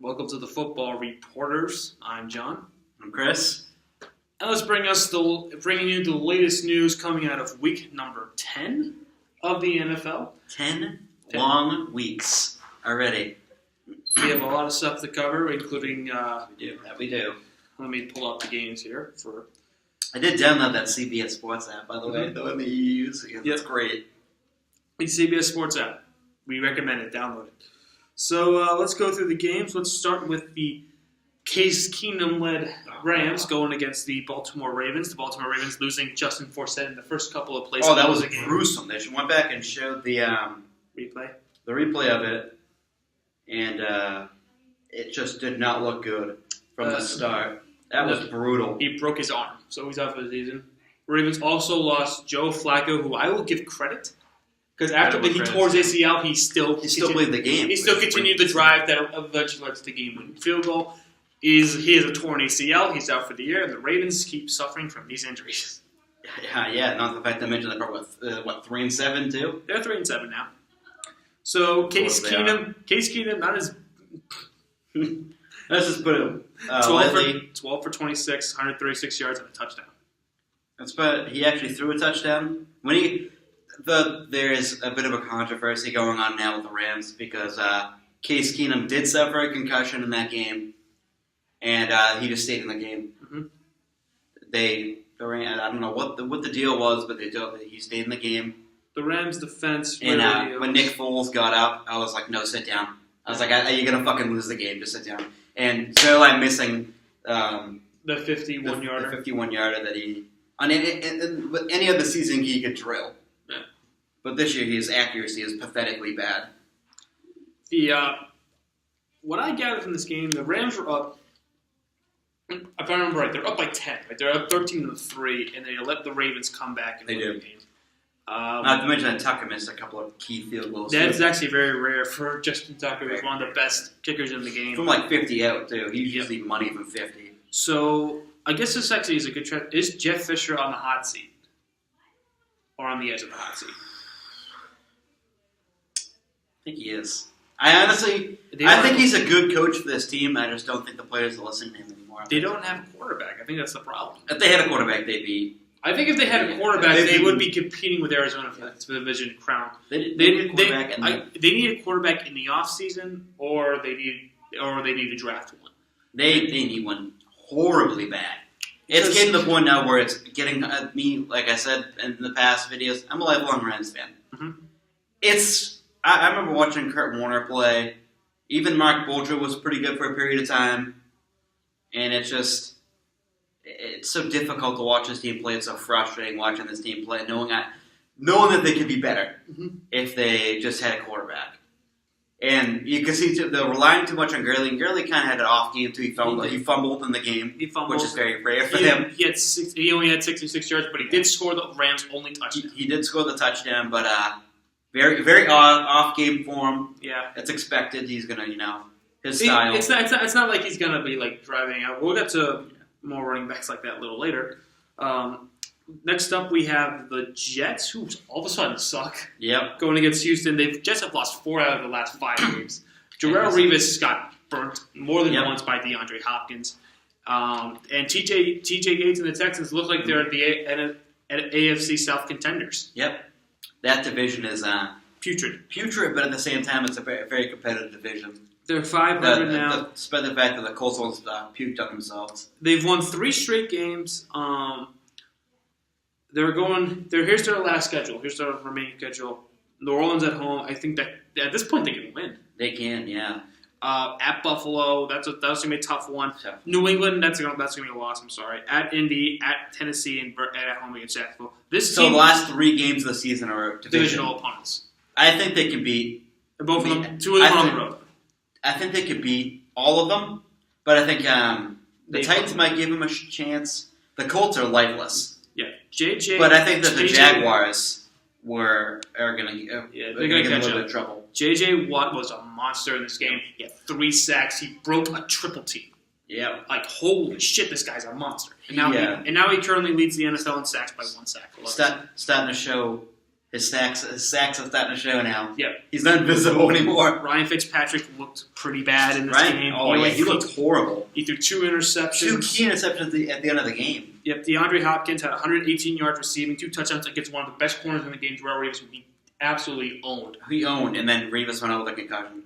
Welcome to the Football Reporters. I'm John. I'm Chris. And let's bringing you the latest news coming out of week number 10 of the NFL. 10 long weeks already. We have a lot of stuff to cover, including... We do. Let me pull up the games here. I did download that CBS Sports app, by the way, the one that you use. It's great. The CBS Sports app. We recommend it. Download it. So let's go through the games. Let's start with the Case Keenum-led Rams going against the Baltimore Ravens. The Baltimore Ravens losing Justin Forsett in the first couple of plays. Oh, that was gruesome. They went back and showed the replay of it, and it just did not look good from the start. That was brutal. He broke his arm, so he's out for the season. Ravens also lost Joe Flacco, who I will give credit. Because after he tore his ACL, he still played the game. He still continued the drive that eventually led to the game-winning field goal. He has a torn ACL. He's out for the year, and the Ravens keep suffering from these injuries. Yeah. Not the fact I mentioned they're probably 3-7 too. They're 3-7 now. So Case Keenum, not as. Let's just put it 12 for 26, 136 yards and a touchdown. He actually threw a touchdown there is a bit of a controversy going on now with the Rams because Case Keenum did suffer a concussion in that game, and he just stayed in the game. Mm-hmm. I don't know what the deal was, but he stayed in the game. The Rams' defense. And when Nick Foles got up, I was like, "No, sit down." I was like, "Are you gonna fucking lose the game? Just sit down." And so I'm missing the 51-yarder. The 51-yarder that he on any other season he could drill. Yeah. But this year, his accuracy is pathetically bad. What I gathered from this game, the Rams were up. If I remember right, they're up by 10. Right? They're up 13-3, and they let the Ravens come back and win the game. Not to mention that Tucker missed a couple of key field goals. That's actually very rare for Justin Tucker. He's one of the best kickers in the game. From 50 out, too. He's usually money from 50. So, I guess this actually is a good trend. Is Jeff Fisher on the hot seat? Or on the edge of the hot seat? I think he is. I think he's a good coach for this team. I just don't think the players are listening to him anymore. They don't have a quarterback. I think that's the problem. If they had a quarterback, they'd be... I think if they had a quarterback, they would be competing with Arizona for the division crown. They need a quarterback in the offseason, or they need to draft one. They need one horribly bad. It's getting to the point now where it's getting me, like I said in the past videos, I'm a lifelong Rams fan. Mm-hmm. I remember watching Kurt Warner play. Even Mark Bolger was pretty good for a period of time. And it's so difficult to watch this team play. It's so frustrating watching this team play, knowing that they could be better if they just had a quarterback. And you can see they're relying too much on Gurley. And Gurley kind of had an off game too. He fumbled in the game, which is very rare for him. He only had 66 yards, but he did score the Rams' only touchdown. He did score the touchdown, but very, very off game for him. Yeah, it's expected. He's gonna, his style. It's not like he's gonna be driving out. We'll get to more running backs like that a little later. Next up, we have the Jets, who all of a sudden suck. Yep. Going against Houston. Jets have lost 4 out of the last 5 games. Darrelle Revis got burnt more than once by DeAndre Hopkins. And TJ Yates and the Texans look like they're the AFC South contenders. Yep. That division is putrid. Putrid, but at the same time, it's a very, very competitive division. They're 500 now. Despite the fact that the Colts almost puked on themselves. They've won 3 straight games. Here's their last schedule. Here's their remaining schedule. New Orleans at home. I think that at this point they can win. They can, yeah. At Buffalo, that's gonna be a tough one. Tough. New England, that's gonna be a loss. I'm sorry. At Indy, at Tennessee, and at home against Jacksonville. The last 3 games of the season are divisional opponents. I think they can beat both of them. 2 of them on the road. I think they could beat all of them, but I think the Titans might give them a chance. The Colts are lifeless. Yeah, JJ. But I think that the Jaguars are going to get a little bit of trouble. JJ Watt was a monster in this game. He had 3 sacks. He broke a triple team. Yeah. Holy shit, this guy's a monster. And now he currently leads the NFL in sacks by 1 sack. Starting to show His sacks are starting to show now. Yep. He's not invisible anymore. Ryan Fitzpatrick looked pretty bad in this Right? game. Oh, yeah. He looked horrible. He threw 2 interceptions. 2 key interceptions at the end of the game. Yep, DeAndre Hopkins had 118 yards receiving, 2 touchdowns against one of the best corners in the game, Darrelle Revis, who he absolutely owned. He owned, and then Revis went out with a concussion.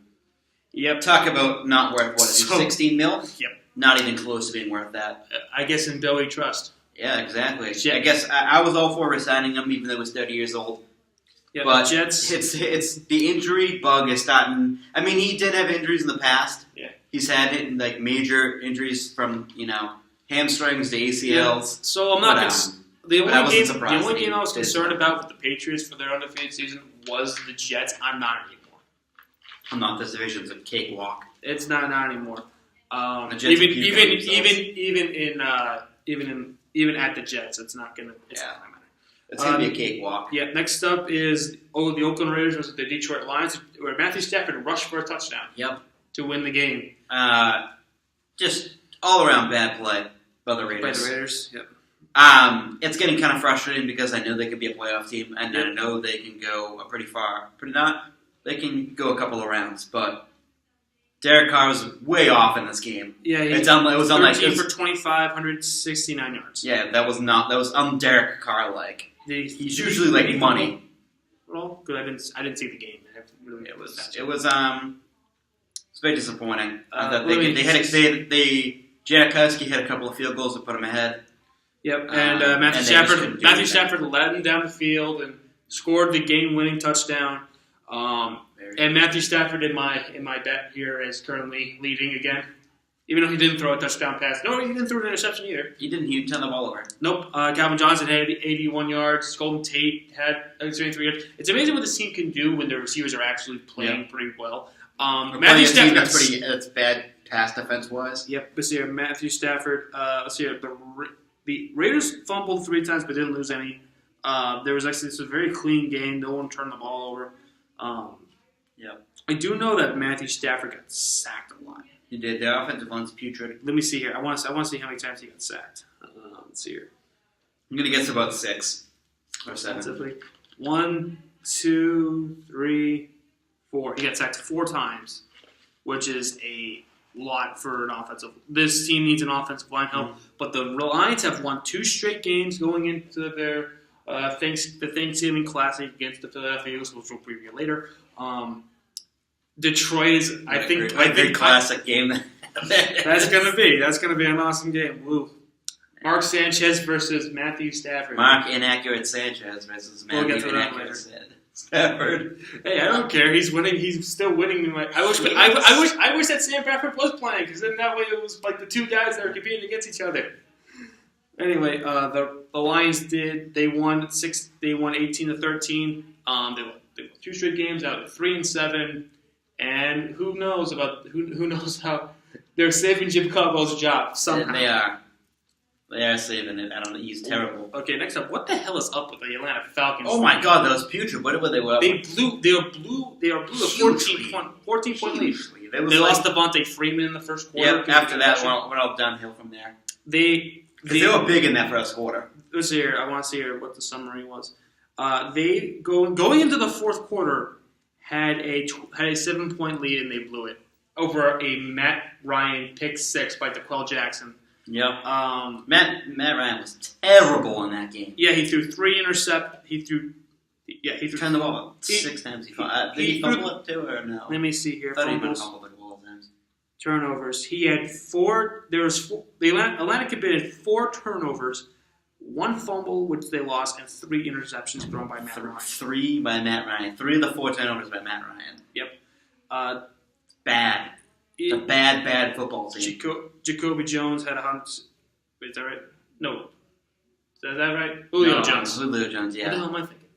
Yep. Talk about not worth, what is he, 16 mil? Yep. Not even close to being worth that. I guess in Bill we trust. Yeah, exactly. Jets. I guess I was all for resigning him, even though he was 30 years old. Yeah, But the Jets. it's the injury bug is starting. I mean, he did have injuries in the past. Yeah. He's had like major injuries from hamstrings to ACLs. So I'm not. The but I only wasn't game, surprised that he I was did concerned that. about with the Patriots for their undefeated season was the Jets. I'm not anymore. I'm not. This division's a cakewalk. It's not anymore. The Jets Even at the Jets, it's not gonna. It's Yeah. not gonna matter. It's gonna be a cakewalk. Yeah. Next up is the Oakland Raiders versus the Detroit Lions, where Matthew Stafford rushed for a touchdown. Yep. To win the game. Just all around bad play by the Raiders. By the Raiders. Yep. It's getting kind of frustrating because I know they could be a playoff team, and I know they can go pretty far. They can go a couple of rounds, but Derek Carr was way off in this game. Yeah, it was unlike 13 for 25, 169 yards. Yeah, that was Derek Carr like. He's usually like money. Well, good. I didn't see the game. It was very disappointing. I thought Janikowski had a couple of field goals to put him ahead. Yep, and Matthew Stafford led him down the field and scored the game-winning touchdown. And Matthew Stafford in my bet here is currently leading again, even though he didn't throw a touchdown pass. No, he didn't throw an interception either. He didn't. He turned the ball over. Nope. Calvin Johnson had 81 yards. Golden Tate had 73 yards. It's amazing what this team can do when the receivers are actually playing pretty well. Matthew Stafford. That's bad pass defense wise. Yep. Let's see here. Matthew Stafford. Let's see here. The Raiders fumbled 3 times but didn't lose any. There was actually a very clean game. No one turned the ball over. I do know that Matthew Stafford got sacked a lot. He did. The offensive line's putrid. Let me see here. I want to see how many times he got sacked. Let's see here. I'm gonna guess about 6 or 7. 1, 2, 3, 4. He got sacked 4 times, which is a lot for an offensive. This team needs an offensive line help, but the Lions have won 2 straight games going into their the Thanksgiving Classic against the Philadelphia Eagles, which we'll preview later. Detroit is, I think, classic game. That's gonna be an awesome game. Woo. Mark Sanchez versus Matthew Stafford. Mark Inaccurate Sanchez versus Matthew Inaccurate Stafford. Hey, I don't care. He's winning. He's still winning. I wish that Sam Bradford was playing, because then that way it was like the 2 guys that are competing against each other. Anyway, the Lions They won 18-13. They won 2 straight games out of 3-7. And who knows how they're saving Jim Caldwell's job somehow. They are saving it. I don't know. He's terrible. Okay, next up, what the hell is up with the Atlanta Falcons? Oh my God, that was putrid. What were they? They blew a 14-point lead. They lost Devontae Freeman in the first quarter. Yep. After that, went all downhill from there. They were big in that first quarter. Let's see here. I want to see here what the summary was. They going into the fourth quarter had a 7-point lead, and they blew it over a Matt Ryan pick 6 by DeQuell Jackson. Yep. Matt Ryan was terrible in that game. Yeah, he threw 3 interceptions. He turned the ball up 6 times. Did he fumble it too, or no? Let me see here. I thought he fumbled it all times. Turnovers. He had 4. There was 4. The Atlanta committed 4 turnovers, 1 fumble, which they lost, and 3 interceptions thrown by Matt Ryan. 3 by Matt Ryan. 3 of the 4 turnovers by Matt Ryan. Yep. Bad. It's a bad football team. Jacoby Jones had 100. Wait, is that right? No. Is that right? Julio Jones. Julio Jones, yeah. What the hell am I thinking?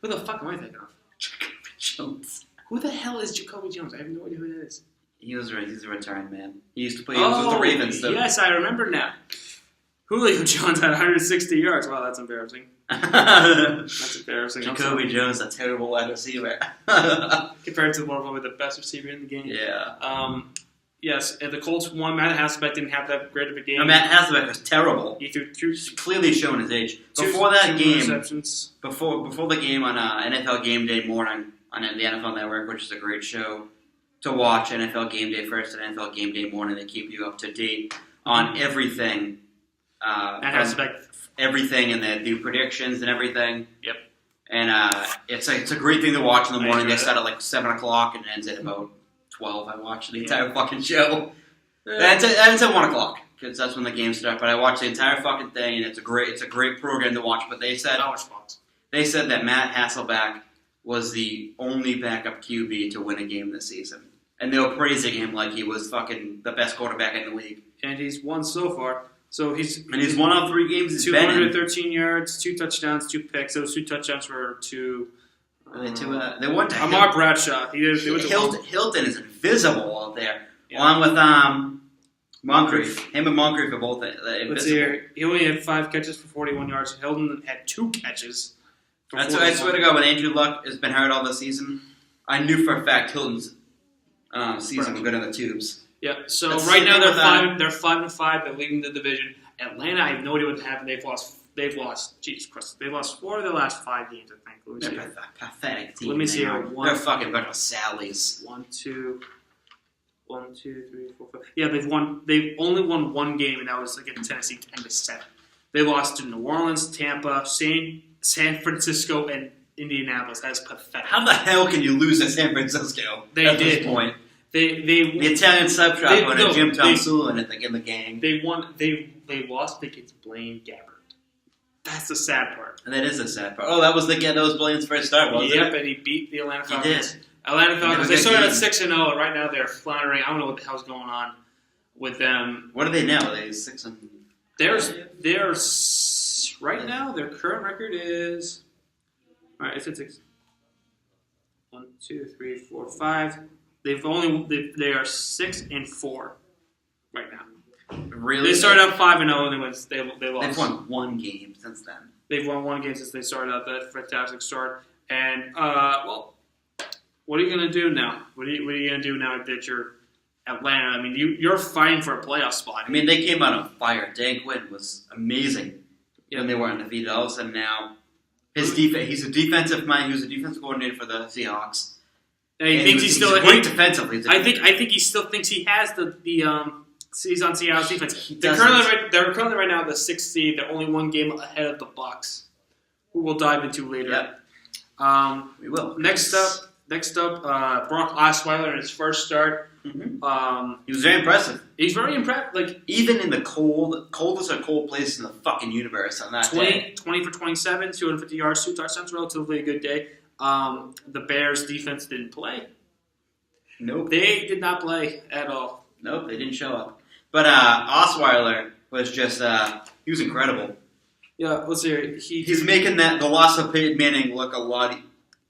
Who the fuck am I thinking of? Jacoby Jones. Who the hell is Jacoby Jones? I have no idea who that is. He's a return man. He used to play with the Ravens. So. Yes, I remember now. Julio Jones had 160 yards. Wow, that's embarrassing. That's embarrassing. Jacoby Jones, a terrible wide receiver. Compared to probably the best receiver in the game. Yeah. Yes, and the Colts won. Matt Hasselbeck didn't have that great of a game. No, Matt Hasselbeck was terrible. He threw two, Clearly showing his age. two Before that game, interceptions. before the game on NFL Game Day morning on the NFL Network, which is a great show to watch. NFL Game Day first and NFL Game Day morning. They keep you up to date on everything. Matt Hasselbeck. Everything, and they do predictions and everything. Yep. And it's a great thing to watch in the morning. enjoy They start at like 7 o'clock and it ends at about 12. I watched the Yeah. entire fucking show. That ends at 1 o'clock because that's when the games start. But I watched the entire fucking thing, and it's a great program to watch. But they said that Matt Hasselbeck was the only backup QB to win a game this season, and they were praising him like he was fucking the best quarterback in the league. And he's won so far. So he's won all 3 games. He's been in. 213 yards, 2 touchdowns, 2 picks. Those 2 touchdowns were to They went to Amar Bradshaw. He went to Hilton is invisible out there, Yeah. along with Moncrief. Him and Moncrief are both invisible. Let's see here. He only had 5 catches for 41 yards. Hilton had 2 catches. For I 41. swear to God, when Andrew Luck has been hurt all this season, I knew for a fact Hilton's season would go down the tubes. Yeah. So That's right now the thing with they're 5-5. They're leading the division. Atlanta, I have no idea what happened. They've lost. Jesus Christ. They lost 4 of their last 5 games. I think. Let me see. They're Here. a pathetic team. Let me see They are. here. They're fucking bunch of Sallies. 1, 2, 3, 4, 5. Yeah, they've won. They've only won 1 game, and that was against Tennessee, 10-7. They lost to New Orleans, Tampa, San Francisco, and Indianapolis. That's pathetic. How the hell can you lose at San Francisco? They at did. this point? The Italian sub shop on no, Jim Tom they- Sullivan in the gang. They won. They lost against Blaine Gabbert. That's the sad part. And that is the sad part. Oh, that was Blaine's first start, wasn't Yep, it? and he beat the Atlanta He Falcons. did. Atlanta Falcons. They They had a good started game. at 6-0. Right now they're floundering. I don't know what the hell's going on with them. What are they now? Are they 6 and? They're right now. Their current record is. All right, it's at 6. 1, 2, 3, 4, 5. They are 6-4 right now. Really? They started out 5-0 and they lost. They've won 1 game since then. They've won 1 game since they started out that fantastic start. And well, what are you going to do now? What are you going to do now that you're Atlanta? I mean, you're fighting for a playoff spot. I mean, they came out on fire. Dan Quinn was amazing when they were undefeated. All of a sudden now, he's a defensive mind. He was a defensive coordinator for the Seahawks. And he thinks he's still great defensively. I think he still thinks he has he's on Seattle's defense. They're doesn't. currently right now the 6th seed. They're only 1 game ahead of the Bucks, who we'll dive into later. Yep. We will. Next up, Brock Osweiler in his first start. Mm-hmm. He was very impressive. He's very impressive. Like even in the coldest of cold places in the fucking universe on that day. 20 for 27, 250 yards, 2 touchdowns, relatively a good day. The Bears defense didn't play. Nope. They did not play at all. Nope, they didn't show up. But Osweiler was just he was incredible. Yeah, let's see. He's making the loss of Peyton Manning look a lot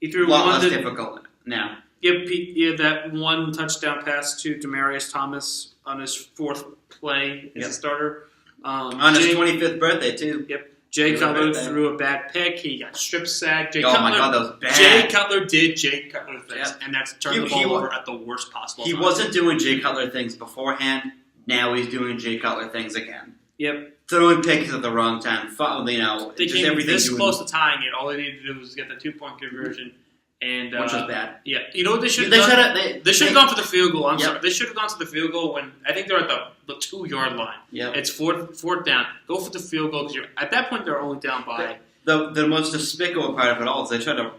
less difficult now. Yep, that 1 touchdown pass to Demaryius Thomas on his 4th play as a starter. On his 25th birthday, too. Yep. Jay Cutler threw a bad pick. He got strip sacked. My God, that was bad. Jay Cutler did Jay Cutler things, and that's turned the ball over at the worst possible time. He wasn't doing Jay Cutler things beforehand. Now he's doing Jay Cutler things again. Yep. Throwing picks at the wrong time. They just came everything this close to tying it. All they needed to do was get the 2-point conversion. And, which was bad. Yeah. You know what they should have done? They should have gone for the field goal. I'm sorry. They should have gone to the field goal when I think they're at the 2-yard line. Yep. It's fourth down. Go for the field goal because at that point they're only down by. The most despicable part of it all is they tried to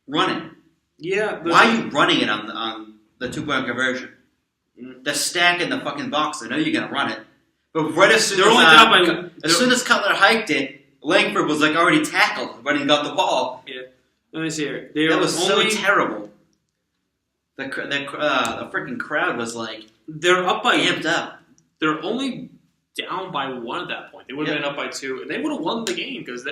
run it. Yeah. Why are you running it on the 2-point conversion? They're stacking the fucking box. They know you're going to run it. But right as soon soon as Cutler hiked it, Langford was already tackled when he got the ball. Yeah. Let me see here. That was so terrible. The freaking crowd was they're up by amped up. They're only down by 1 at that point. They would have been up by 2, and they would have won the game because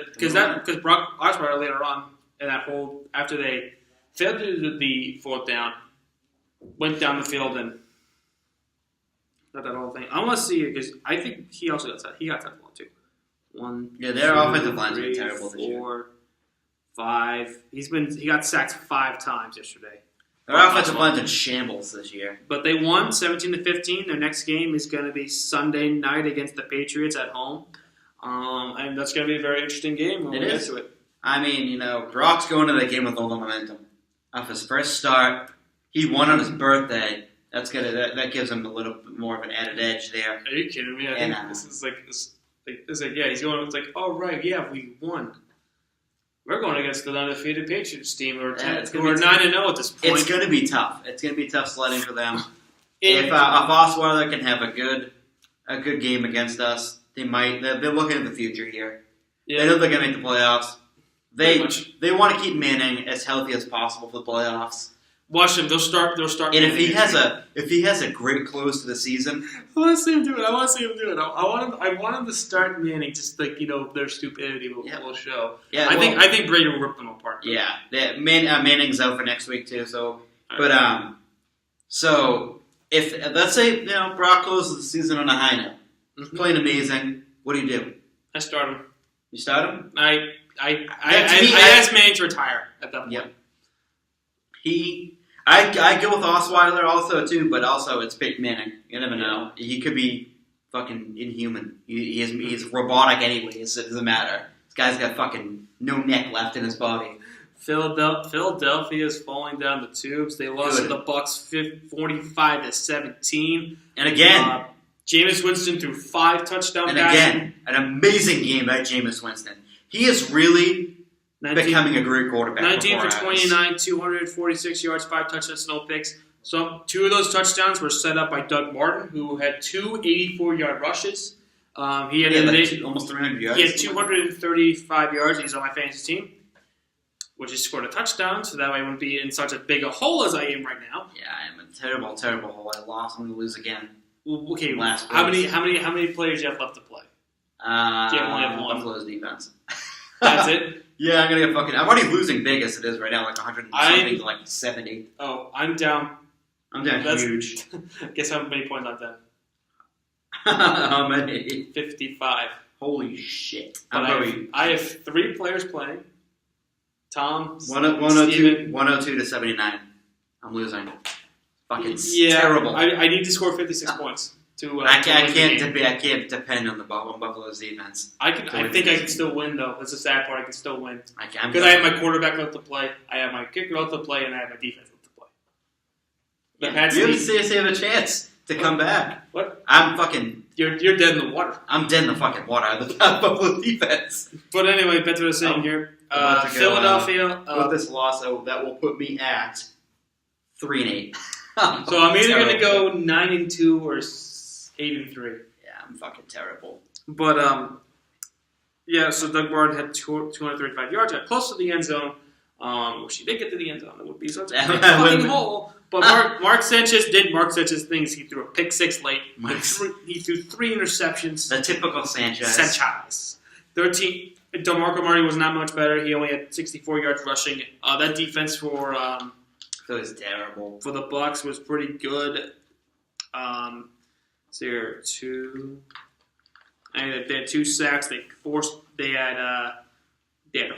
Brock Osweiler later on in that whole after they failed to do the 4th down, went down the field and got that whole thing. I want to see it because I think he also got that. He got that one too. 1. Yeah, their 2, offensive line's been 3, terrible this year. 4, 5. He got sacked 5 times yesterday. Their offensive line's in shambles this year. But they won 17-15. Their next game is going to be Sunday night against the Patriots at home. And that's going to be a very interesting game when we get to it. I mean, Brock's going to the game with all the momentum. Off his first start, he won on his birthday. That gives him a little bit more of an added edge there. Are you kidding me? I think this is he's going. It's like, oh right, yeah, we won. We're going against the undefeated Patriots team, or 9-0 at this point. It's going to be tough. It's going to be tough sledding for them. If Osweiler can have a good game against us, they're looking at the future here. Yeah. They know they're going to make the playoffs. They want to keep Manning as healthy as possible for the playoffs. Watch him. They'll start. And if he has a great close to the season, I want to see him do it. I want him to start Manning. Just like their stupidity will show. Yeah, I think Brady will rip them apart. Yeah, Manning's out for next week too. So, so if let's say Brock closes the season on a high note, he's playing amazing. What do? I start him. You start him? I asked Manning to retire at that point. Yep. I go with Osweiler also too, but also it's Peyton Manning. You never know. He could be fucking inhuman. He's robotic anyways. It doesn't matter. This guy's got fucking no neck left in his body. Philadelphia is falling down the tubes. They lost to the Bucs 45-17. And again, Jameis Winston threw 5 touchdown passes. And again, an amazing game by Jameis Winston. He is really becoming a great quarterback. 19 for 29, 246 yards, 5 touchdowns, no picks. So 2 of those touchdowns were set up by Doug Martin, who had 2 84-yard rushes. He had almost 300 yards. He had 235 yards. He's on my fantasy team, which he scored a touchdown, so that way I wouldn't be in such a big a hole as I am right now. Yeah, I am in a terrible, terrible hole. I lost. I'm going to lose again. Well, okay, how many players do you have left to play? Do you only have one? Buffalo's defense. That's it? Yeah, I'm gonna get fucking. I'm already losing big as it is right now, like 100 something to like 70. Oh, I'm down. That's huge. Guess how many points I'm down? How many? 55. Holy shit! I have 3 players playing. Tom, 102 to 79. I'm losing. Fucking terrible. I need to score 56 points. I can't depend on Buffalo's defense. I think I can still win though. That's the sad part. I can still win because I have my quarterback left to play. I have my kicker left to play, and I have my defense left to play. You have a chance to come back. What? I'm fucking. You're dead in the water. I'm dead in the fucking water. The Buffalo defense. But anyway, back to what I was saying here. Philadelphia. With this loss, that will put me at 3-8. So I'm either going to go 9-2 or 8-3. Yeah, I'm fucking terrible. But so Doug Martin had 235 yards, got close to the end zone. Wish he did get to the end zone. It would be such a big fucking hole. But Mark Sanchez did Mark Sanchez things. He threw a pick 6 late. He threw 3 interceptions. The typical Sanchez. 13. DeMarco Murray was not much better. He only had 64 yards rushing. That defense for it was terrible. For the Bucs was pretty good. So here, 2. They had 2 sacks. They had a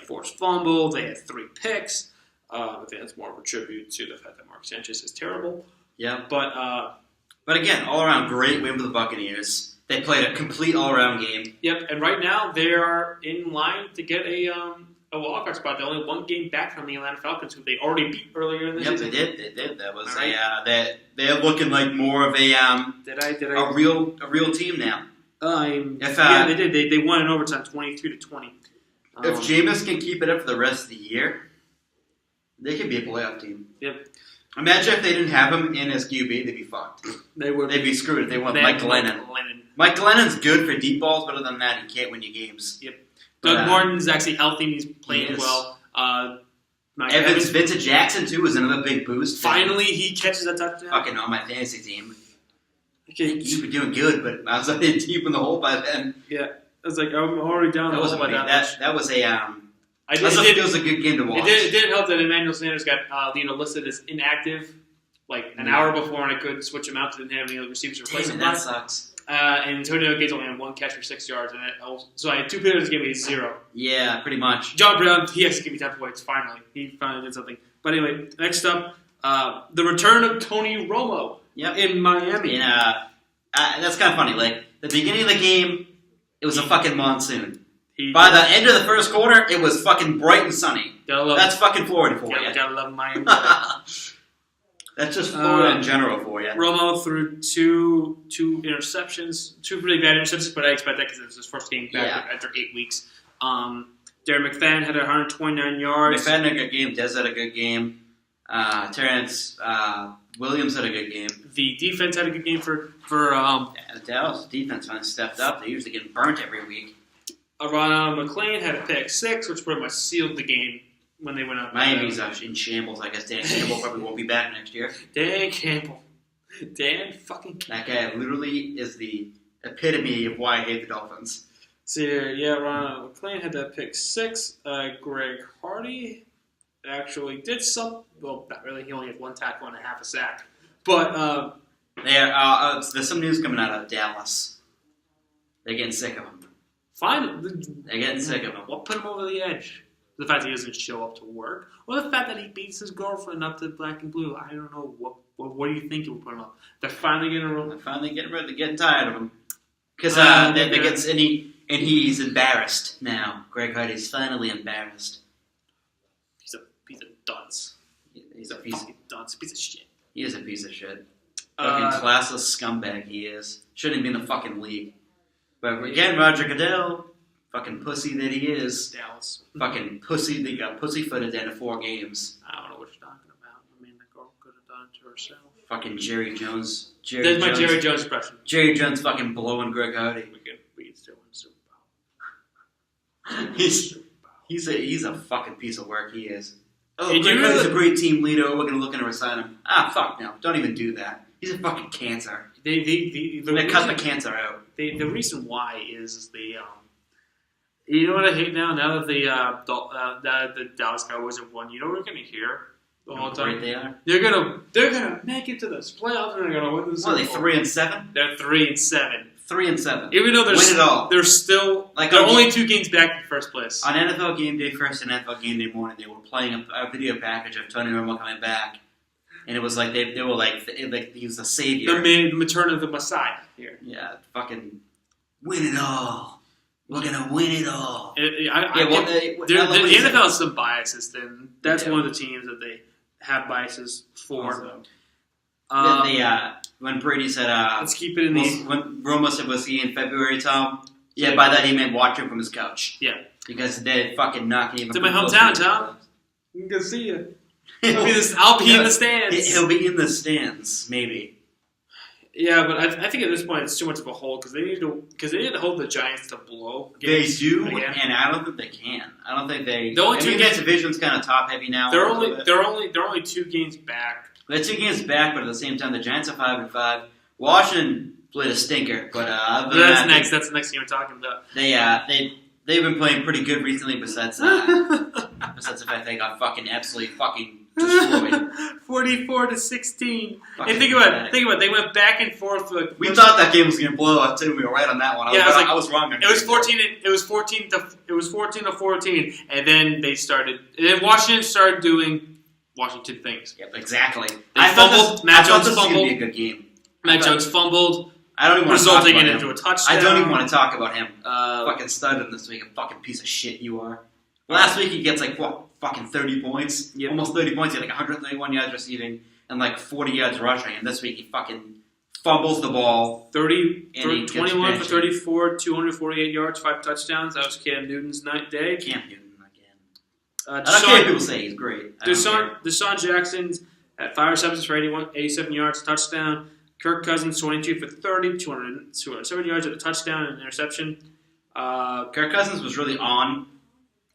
forced fumble. They had 3 picks. I think that's more of a tribute to the fact that Mark Sanchez is terrible. Yeah, but again, all around great win for the Buccaneers. They played a complete all around game. Yep, and right now they are in line to get a wild card spot. They're only 1 game back from the Atlanta Falcons, who they already beat earlier in the season. Yep, they did. That was they're looking like more of a a real team now. They did. They won in overtime, 22-20. If Jameis can keep it up for the rest of the year, they could be a playoff team. Yep. Imagine if they didn't have him in as QB, they'd be fucked. They would. They'd be screwed if they went Mike Glennon. Mike Glennon's good for deep balls, but other than that, he can't win you games. Yep. Doug Martin's actually healthy and he's playing well. Vincent Jackson, too, was another big boost. Finally, he catches a touchdown. Fucking on my fantasy team. He's been doing good, but I was deep in the hole by then. Yeah. I was like, I'm already down the hole by that was it was a good game to watch. It didn't help that Emmanuel Sanders got listed as inactive like an hour before, and I couldn't switch him out to didn't have any other receivers to replace him. That sucks. And Antonio Gates only had 1 catch for 6 yards, so I had 2 players to give me 0. Yeah, pretty much. John Brown, he has to give me 10 points. Finally, he finally did something. But anyway, next up, The return of Tony Romo in Miami. That's kind of funny. Like, the beginning of the game, it was a fucking monsoon. By the end of the first quarter, it was fucking bright and sunny. That's fucking Florida for you. Gotta love Miami. That's just Florida in general for you. Romo threw two interceptions, two pretty bad interceptions, but I expect that because it was his first game back after 8 weeks. Darren McFadden had 129 yards. McFadden had a good game. Dez had a good game. Terrence Williams had a good game. The defense had a good game for Dallas defense finally stepped up. They usually get burnt every week. Ron McClain had a pick 6, which pretty much sealed the game when they went up. Miami's in shambles. I guess Dan Campbell probably won't be back next year. Dan Campbell. Dan fucking Campbell. That guy literally is the epitome of why I hate the Dolphins. See, Ron McClain had that pick 6. Greg Hardy actually did some. Well, not really. He only had 1 tackle and a half a sack. But there's some news coming out of Dallas. They're getting sick of him. Fine. They're getting sick of him. What put him over the edge? The fact that he doesn't show up to work, or the fact that he beats his girlfriend up to black and blue. I don't know. What do you think it would put him up? They're finally getting They're getting tired of him because he's embarrassed now. Greg Hardy's finally embarrassed. He's a dunce. He's a piece of dunce. Piece of shit. He is a piece of shit. Fucking classless scumbag he is. Shouldn't be in the fucking league. But again, Roger Goodell, fucking pussy that he is. Dallas. Fucking pussy. They got pussyfooted into 4 games. I don't know what you're talking about. I mean, the girl could have done it to herself. Fucking Jerry Jones. That's my Jerry Jones impression. Jerry Jones fucking blowing Greg Hardy. We can still win Super Bowl. He's a fucking piece of work. He is. Oh, Greg Hardy's a great team leader. We're gonna look into resign him. Fuck no! Don't even do that. He's a fucking cancer. They cut the cancer out. The reason why is you know what I hate now? Now that the Dallas Cowboys have won, you know what we're gonna hear the whole time? Right they are. They're gonna make it to the playoffs and they're gonna win the Super Bowl. What are they 3-7? They're 3-7. 3-7. Even though win it all. They're still they're only 2 games back in first place. On NFL Game Day first and NFL Game Day morning, they were playing a video package of Tony Romo coming back. And it was like they were like he was the savior. The return of the Messiah here. Yeah, fucking win it all. We're gonna win it all. The NFL has some biases. Then that's one of the teams that they have biases for. Also, when Brady said, "Let's keep it in these." When Romo said, "Was he in February, Tom?" Yeah, by that he meant watching from his couch. Yeah, because they're fucking not even. To my hometown, Tom. I'm gonna see you. I'll be in the stands. He'll be in the stands, maybe. Yeah, but I think at this point it's too much of a hold because they need to hold the Giants to blow. They do, and I don't think they can. I don't think they. The only two games, division's kind of top heavy now. They're only 2 games back. They're 2 games back, but at the same time, the Giants are 5-5. Washington played a stinker, but that's the next game we're talking about. They've been playing pretty good recently. Besides the fact they got fucking absolutely fucking destroyed. 44-16. And think about it. They went back and forth. We thought that game was going to blow up too. We were right on that one. I was wrong. It was 14-14, and then they started. And then Washington started doing Washington things. Yep, exactly. They fumbled. Matt Jones fumbled. This was going to be a good game. Matt Jones fumbled. I don't even want to resulting into a touchdown. I don't even want to talk about him. Fucking studded this week. A fucking piece of shit you are. Last week he gets fucking 30 points. Yep. Almost 30 points. He had 131 yards receiving and 40 yards rushing. And this week he fucking fumbles the ball. 21 for 34, 248 yards, 5 touchdowns. That was Cam Newton's day. Cam Newton again. I don't care if people say he's great. Deshaun Jackson at 5 receptions for 87 yards, touchdown. Kirk Cousins, 22 for 30, 207 yards at a touchdown and an interception. Kirk Cousins was really on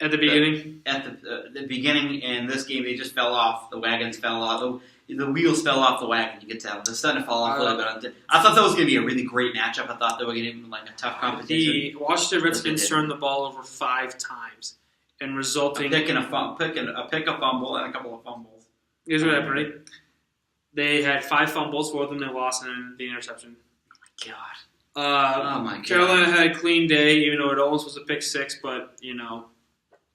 at the beginning. At the beginning in this game, they just fell off. The wagons fell off. The wheels fell off the wagon. You could tell they're starting to fall off a little bit. I thought that was going to be a really great matchup. I thought they were going to be a tough competition. The Washington Redskins turned the ball over 5 times, and resulting a pick, a fumble, and a couple of fumbles. Here's what happened. They had 5 fumbles, 4 of them they lost, and the interception. Oh my god! Carolina had a clean day, even though it almost was a pick 6. But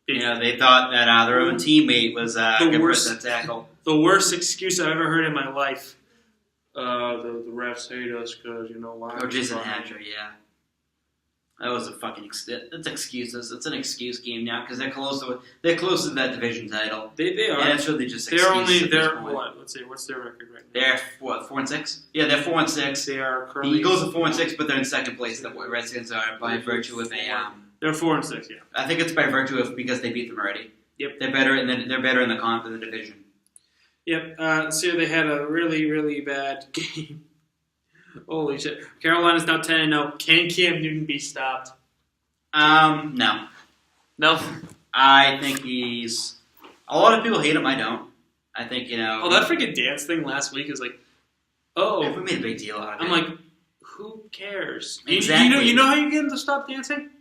they thought that their own teammate was the worst tackle. the worst excuse I've ever heard in my life. The refs hate us because why? Or Jason Hatcher, yeah. That was a fucking that's excuses. It's an excuse game now because they're close to that division title. They are. And it's really just They're excuses. they're what? Let's see. What's their record right now? They're what, 4-6? Yeah, they're 4-6. They are The currently. Eagles are 4-6, but they're in second place. The Redskins are by virtue of a. They're 4-6. Yeah. I think it's by virtue of because they beat them already. Yep. They're better, and they're better in the comp in the division. Yep. So they had a really, really bad game. Holy shit! Carolina's now 10-0. Can Cam Newton be stopped? No. No. I think he's. A lot of people hate him. I don't. I think Oh, that freaking dance thing last week is like, oh. We made a big deal out of it. I'm like, who cares? Exactly. You know how you get him to stop dancing?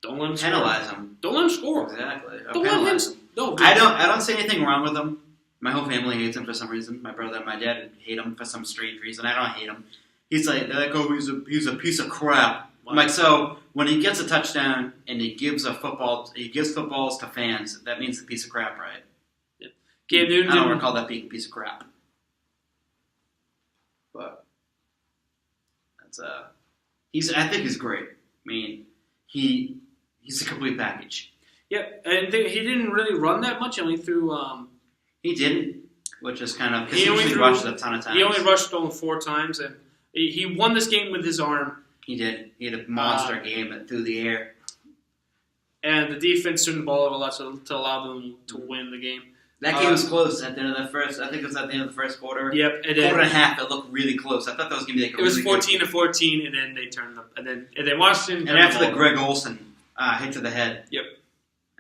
Don't let him score. Penalize him. Don't let him score. Exactly. Don't let him. No. I don't see anything wrong with him. My whole family hates him for some reason. My brother and my dad hate him for some strange reason. I don't hate him. They're like, oh, he's a piece of crap. I'm like, so when he gets a touchdown and he gives footballs to fans, that means a piece of crap, right? Yeah. Cam Newton. I don't recall that being a piece of crap. But that's I think he's great. I mean, he's a complete package. Yeah, and he didn't really run that much. Only threw. He didn't, which is kind of because He he only usually threw- rushed a ton of times. He only rushed only 4 times, and he won this game with his arm. He did. He had a monster game through the air. And the defense turned the ball over a lot to allow them to win the game. That game was close at the end of the first. I think it was at the end of the first quarter. Yep, and Quarter and a then half. It looked really close. I thought that was going to be like a it was really 14-14, and then they turned up, and then Washington. And after the Greg Olsen hit to the head, Yep.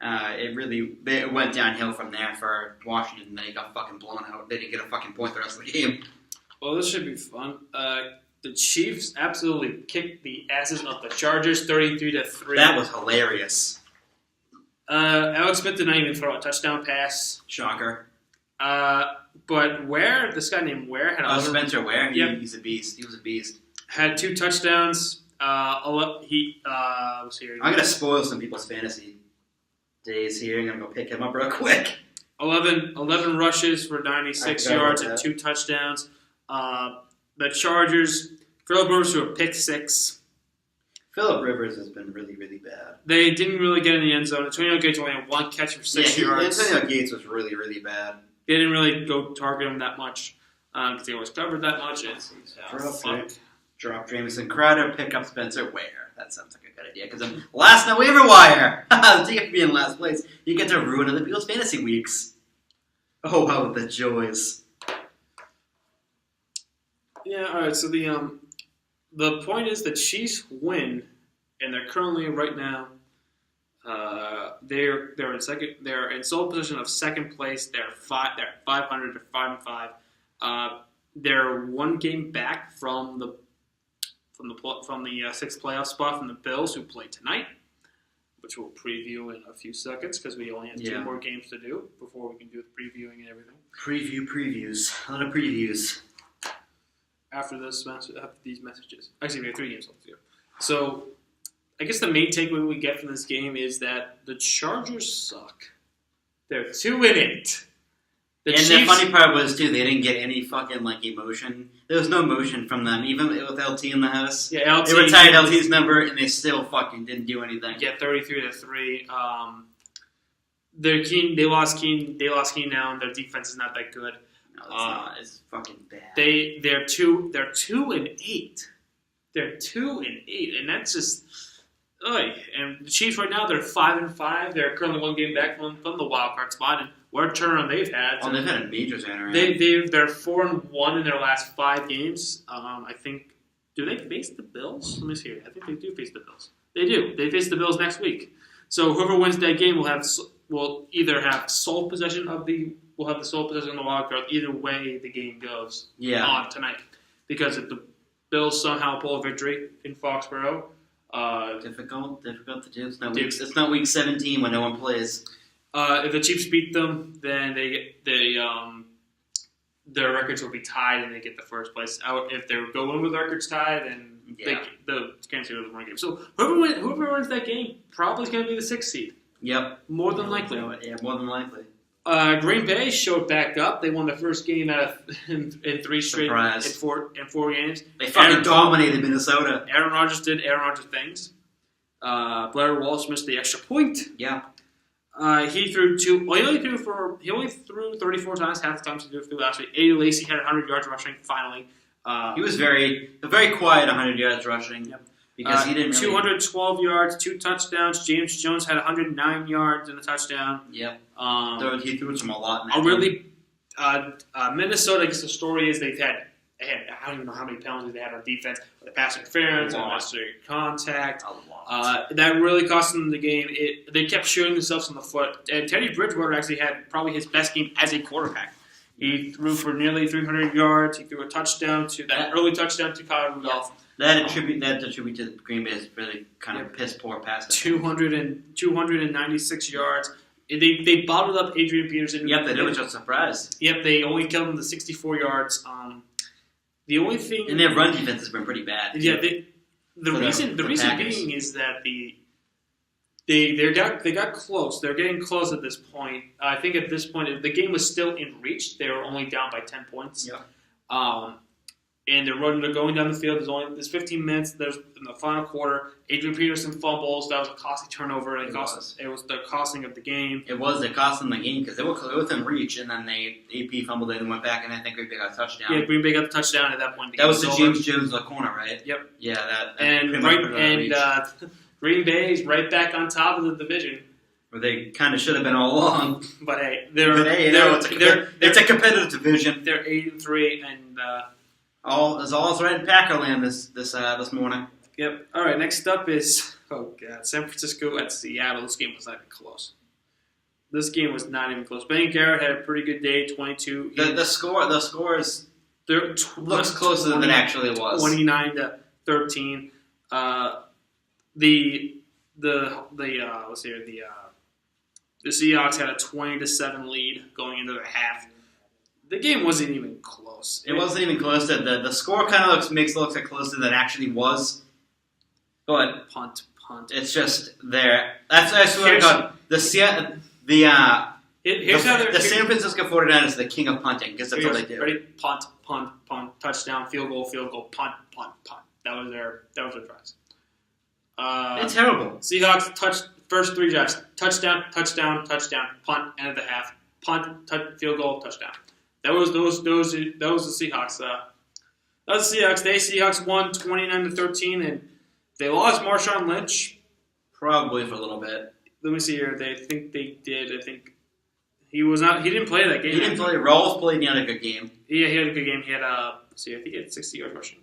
It went downhill from there for Washington. And they got fucking blown out. They didn't get a fucking point the rest of the game. Well, this should be fun. The Chiefs absolutely kicked the asses of the Chargers, 33-3. That was hilarious. Alex Smith did not even throw a touchdown pass. Shocker. But this guy named Ware had Spencer Ware. Yep. He's a beast. He was a beast. had 2 touchdowns. Let's see here. I'm gonna spoil some people's fantasy days here. I'm gonna go pick him up real quick. 11 rushes for 96 I forgot yards about and that. 2 touchdowns. The Chargers, Phillip Rivers threw a pick 6. Phillip Rivers has been really, really bad. They didn't really get in the end zone. Antonio Gates only had 1 catch for 6 yards. Antonio Gates was really, really bad. They didn't really go target him that much because they always covered that much. Drop Jamison Crowder, pick up Spencer Ware. That sounds like a good idea because I'm last in the waiver wire. So you have to be in last place. You get to ruin other people's fantasy weeks. Oh, wow, the joys. Yeah, all right. So the point is the Chiefs win, and they're currently right now. They're in second. They're in sole position of second place. They're 500. They're 5-5. They're 1 game back from the 6th playoff spot from the Bills, who play tonight, which we'll preview in a few seconds because we only have 2 more games to do before we can do the previewing and everything. Previews. A lot of previews. After these messages. Actually, we have 3 games left to do. So, I guess the main takeaway we get from this game is that the Chargers suck. They're 2-8. The funny part was, too, they didn't get any fucking, emotion. There was no emotion from them, even with LT in the house. Yeah, LT. They retired LT's number, and they still fucking didn't do anything. Yeah, 33-3. They lost Keen now, and their defense is not that good. No, it's not. It's fucking bad. They're 2-8. They're 2-8, and that's just. And the Chiefs right now they're 5-5. They're currently 1 game back from the wild card spot, and what a turnaround they've had. Oh, they've had a major turnaround. They're 4-1 in their last 5 games. I think. Do they face the Bills? Let me see here. I think they do face the Bills. They do. They face the Bills next week. So whoever wins that game will either have sole possession of the wild card. Either way the game goes on tonight, because if the Bills somehow pull a victory in Foxborough. Difficult to do. It's not week 17 when no one plays. If the Chiefs beat them, then their records will be tied and they get the first place out. If they're going with records tied, then the Kansas City will win a game. So whoever wins that game probably is going to be the 6th seed. Yep. More than likely. Yeah, more than likely. Green Bay showed back up. They won the first game out of in 3 straight Surprise. in four games. They fucking dominated Minnesota. Aaron Rodgers did Aaron Rodgers things. Blair Walsh missed the extra point. Yeah. He threw two. Well, he only threw 34 times. Half the times he threw last week. Eddie Lacy had 100 yards rushing. Finally, He was very quiet 100 yards rushing. Yep. Because he didn't really... 212 yards, 2 touchdowns. James Jones had 109 yards and a touchdown. Yep. He threw some a lot in that game. Minnesota, I guess the story is they had I don't even know how many penalties they had on defense. The pass interference, unnecessary contact. A lot. That really cost them the game. They kept shooting themselves in the foot. And Teddy Bridgewater actually had probably his best game as a quarterback. He threw for nearly 300 yards. He threw a touchdown early touchdown to Kyle Rudolph. That attribute to Green Bay's really kind of piss poor pass. 296 yards. They bottled up Adrian Peterson. Yep, they did, which I was surprised. Yep, they only killed him to 64 yards. The only thing, and their run defense has been pretty bad. Yeah, the reason being is that they got close. They're getting close at this point. I think at this point the game was still in reach. They were only down by 10 points. Yeah. And they're going down the field. There's 15 minutes. There's in the final quarter. Adrian Peterson fumbles. That was a costly turnover. It was the costing of the game. It was. It cost them the game because they were within reach, and then AP fumbled it and went back, and I think Green Bay got a touchdown. Yeah, Green Bay got the touchdown at that point. That was the James Jones corner, right? Yep. Yeah, that Green Bay's right back on top of the division. Where they kind of should have been all along. But hey, it's a competitive division. They're 8-3 and. All's right in Packerland this morning. Yep. All right. Next up is San Francisco at Seattle. This game was not even close. Ben Garrett had a pretty good day. 22. The score is looks closer than it actually was. 29-13. The Seahawks had a 20-7 lead going into the half. The game wasn't even close. It wasn't even close. The score kind of makes it look like closer than it actually was. But punt. It's just there. I swear to God, the San Francisco 49ers are the king of punting because that's all they do. Ready? Punt, touchdown, field goal, punt. That was their tries. It's terrible. Seahawks first 3 drives. Touchdown, punt, end of the half. Punt, field goal, touchdown. That was the Seahawks. Seahawks won 29-13, and they lost Marshawn Lynch. Probably for a little bit. Let me see here. They think they did. I think he was not. He didn't play that game. He didn't play. Rawls played. He had a good game. Yeah, he had a good game. He had I think he had 60 yards rushing.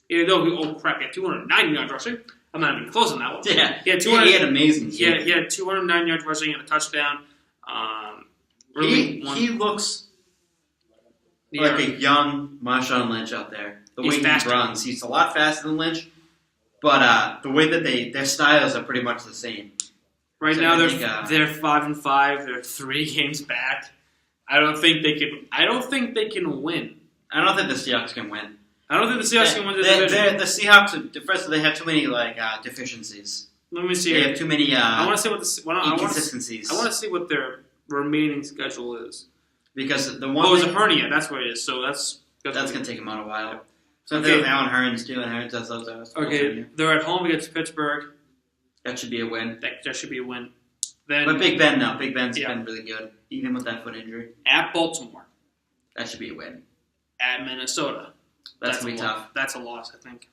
Yeah, no. Oh crap! He had 290 yards rushing. I'm not even close on that one. Yeah, he had amazing. He had 209 yards rushing and a touchdown. He looks. Like a young Marshawn Lynch out there. The way he runs, he's a lot faster than Lynch. But the way that their styles are pretty much the same. Right now they're 5-5. They're 3 games back. I don't think they can win. I don't think the Seahawks can win. I don't think the Seahawks can win the division. The Seahawks, first of all, they have too many deficiencies. Let me see. They have too many I want to see inconsistencies. I want to see what their remaining schedule is. Because the one it was a hernia. That's what it is. So that's going to take him out a while. So they have Allen Hurns too, and Hurns does those. Okay, they're at home against Pittsburgh. That should be a win. That should be a win. But Big Ben, no. Big Ben's been really good, even with that foot injury. At Baltimore. That should be a win. At Minnesota. That's going to be tough. That's a loss, I think.